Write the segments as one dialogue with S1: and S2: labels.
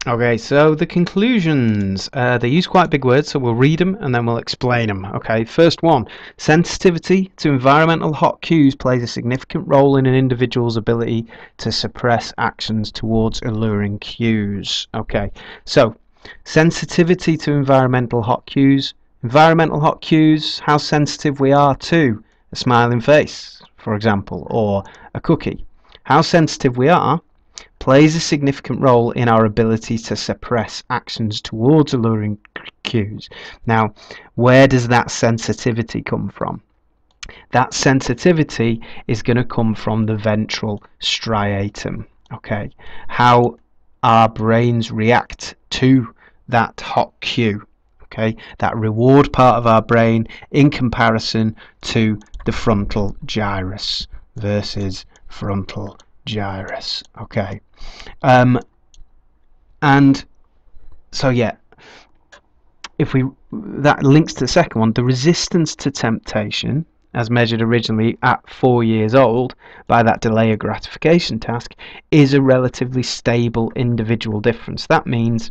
S1: Okay, so the conclusions. They use quite big words, so we'll read them and then we'll explain them. Okay, first one. Sensitivity to environmental hot cues plays a significant role in an individual's ability to suppress actions towards alluring cues. Okay, so sensitivity to environmental hot cues. Environmental hot cues, how sensitive we are to a smiling face, for example, or a cookie. How sensitive we are plays a significant role in our ability to suppress actions towards alluring cues. Now, where does that sensitivity come from? That sensitivity is going to come from the ventral striatum. Okay, how our brains react to that hot cue. Okay, that reward part of our brain in comparison to the frontal gyrus versus frontal gyrus. Okay, and so yeah, if we that links to the second one, the resistance to temptation as measured originally at 4 years old by that delay of gratification task is a relatively stable individual difference. That means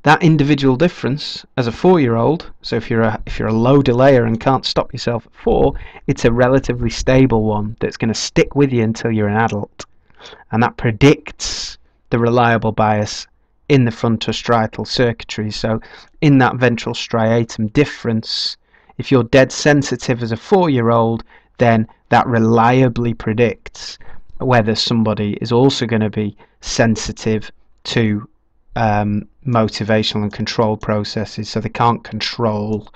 S1: that individual difference as a 4-year-old, so if you're a low delayer and can't stop yourself at 4, it's a relatively stable one that's going to stick with you until you're an adult, and that predicts the reliable bias in the frontostriatal circuitry. So in that ventral striatum difference, if you're dead sensitive as a 4-year-old, then that reliably predicts whether somebody is also going to be sensitive to motivational and control processes. So they can't control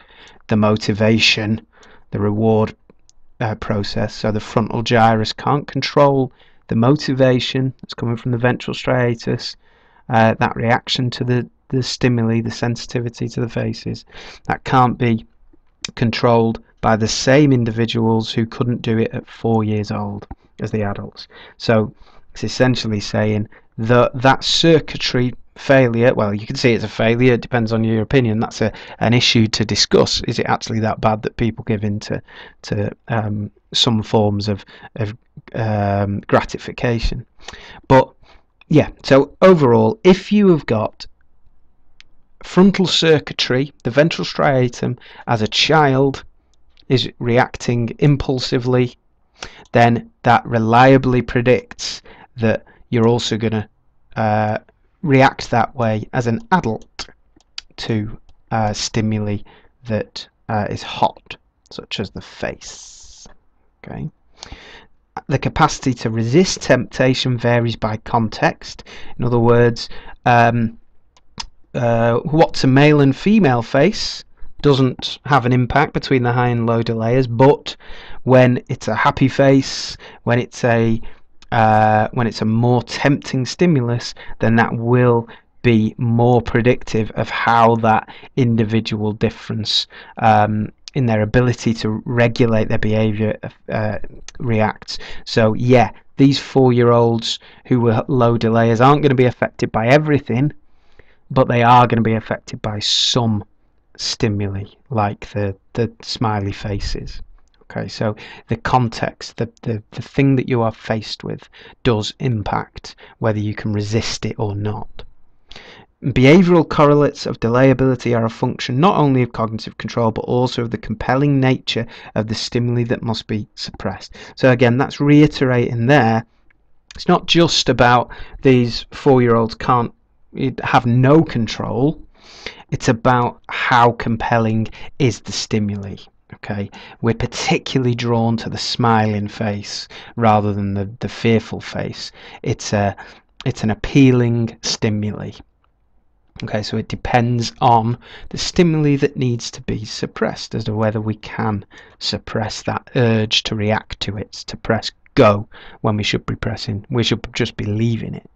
S1: the motivation, the reward process. So the frontal gyrus can't control the motivation that's coming from the ventral striatus, that reaction to the stimuli, the sensitivity to the faces, that can't be controlled by the same individuals who couldn't do it at 4 years old as the adults. So it's essentially saying that circuitry failure, well, you can see it's a failure, it depends on your opinion, that's an issue to discuss. Is it actually that bad that people give in to some forms of gratification? But yeah, so overall, if you have got frontal circuitry, the ventral striatum, as a child is reacting impulsively, then that reliably predicts that you're also going to react that way as an adult to stimuli that is hot, such as the face. Okay. The capacity to resist temptation varies by context. In other words, what's a male and female face doesn't have an impact between the high and low delayers, but when it's a happy face, when it's a more tempting stimulus, then that will be more predictive of how that individual difference in their ability to regulate their behavior reacts. So yeah, these 4-year-olds who were low delayers aren't going to be affected by everything, but they are going to be affected by some stimuli, like the smiley faces. Okay, so the context, the thing that you are faced with does impact whether you can resist it or not. Behavioral correlates of delayability are a function not only of cognitive control but also of the compelling nature of the stimuli that must be suppressed. So again, that's reiterating there. It's not just about these 4-year-olds can't have no control. It's about how compelling is the stimuli. Okay, we're particularly drawn to the smiling face rather than the fearful face. It's an appealing stimuli. Okay, so it depends on the stimuli that needs to be suppressed as to whether we can suppress that urge to react to it, to press go when we should be pressing. We should just be leaving it.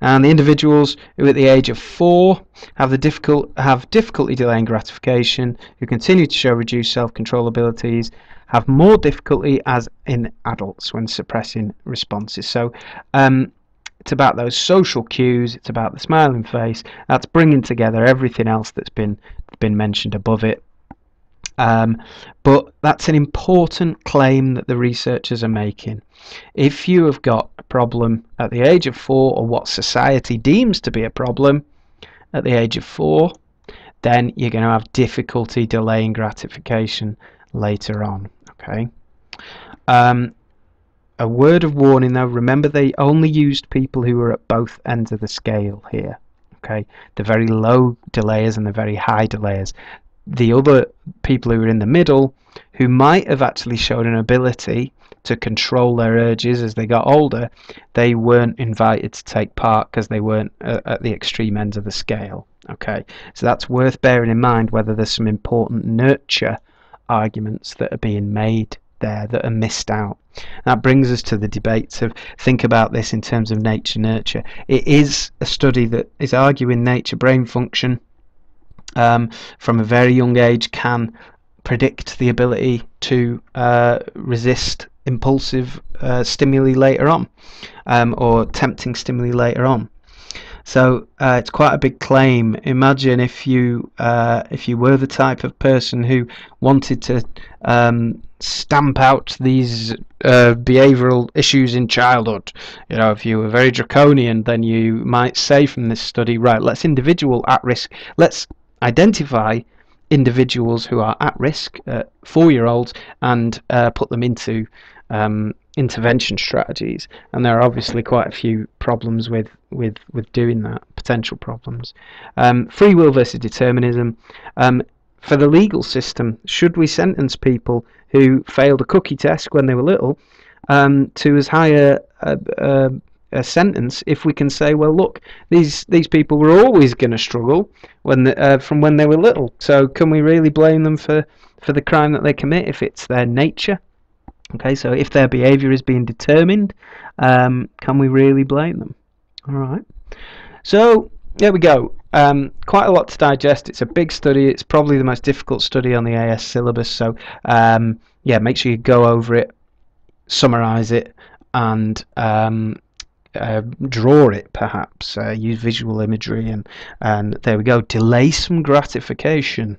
S1: And the individuals who at the age of 4 have difficulty delaying gratification, who continue to show reduced self-control abilities, have more difficulty as in adults when suppressing responses. So it's about those social cues, it's about the smiling face, that's bringing together everything else that's been mentioned above it. But that's an important claim that the researchers are making. If you have got a problem at the age of 4, or what society deems to be a problem at the age of 4, then you're going to have difficulty delaying gratification later on. Okay. A word of warning though, remember they only used people who were at both ends of the scale here. Okay, the very low delayers and the very high delayers. The other people who were in the middle, who might have actually shown an ability to control their urges as they got older, they weren't invited to take part because they weren't at the extreme ends of the scale. Okay, so that's worth bearing in mind, whether there's some important nurture arguments that are being made there that are missed out. That brings us to the debate of think about this in terms of nature nurture. It is a study that is arguing nature brain function from a very young age can predict the ability to resist impulsive stimuli later on, or tempting stimuli later on. So it's quite a big claim. Imagine if you were the type of person who wanted to stamp out these behavioural issues in childhood. You know, if you were very draconian, then you might say from this study, right, let's identify individuals who are at risk, 4-year-olds, and put them into intervention strategies. And there are obviously quite a few problems with doing that, potential problems. Free will versus determinism. For the legal system, should we sentence people who failed a cookie test when they were little to as high a sentence if we can say, well, look, these people were always going to struggle from when they were little, so can we really blame them for the crime that they commit if it's their nature? Okay, so if their behaviour is being determined, can we really blame them? All right, so there we go. Quite a lot to digest. It's a big study. It's probably the most difficult study on the AS syllabus, so yeah, make sure you go over it, summarise it, and draw it, perhaps use visual imagery, and there we go. Delay some gratification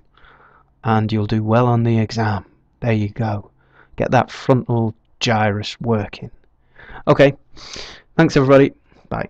S1: and you'll do well on the exam. There you go. Get that frontal gyrus working. Okay, thanks everybody. Bye.